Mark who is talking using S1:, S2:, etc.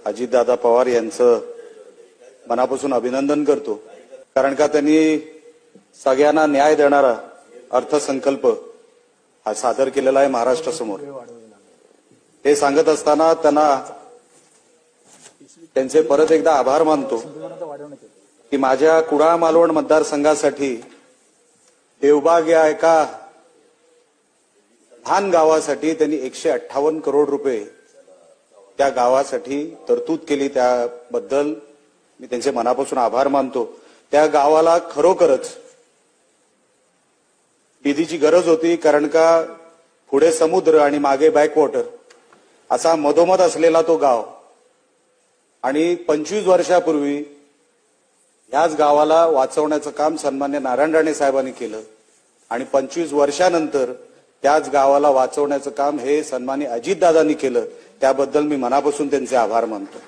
S1: अजितदादा पवार यांचं मनापासून अभिनंदन करतो, कारण का त्यांनी सगळ्यांना न्याय देणारा अर्थसंकल्प हा सादर केलेला आहे महाराष्ट्रासमोर। हे सांगत असताना त्यांना त्यांचे परत एकदा आभार मानतो की माझ्या कुडाळ मालवण मतदारसंघासाठी देवबाग या एका लहान गावासाठी त्यांनी 158 करोड रुपये त्या गावासाठी तरतूद केली, त्याबद्दल मी त्यांचे मनापासून आभार मानतो। त्या गावाला खरोखरच निधीची गरज होती, कारण का पुढे समुद्र आणि मागे बॅकवॉटर असा मधोमध असलेला तो गाव, आणि 25 वर्षापूर्वी याच गावाला वाचवण्याचं काम सन्मान्य नारायण राणे साहेबांनी केलं, आणि 25 वर्षानंतर त्याच गावाला वाचवण्याचं काम हे सन्मान्य अजितदादांनी केलं। त्याबद्दल मी मनापासून त्यांचे आभार मानतो।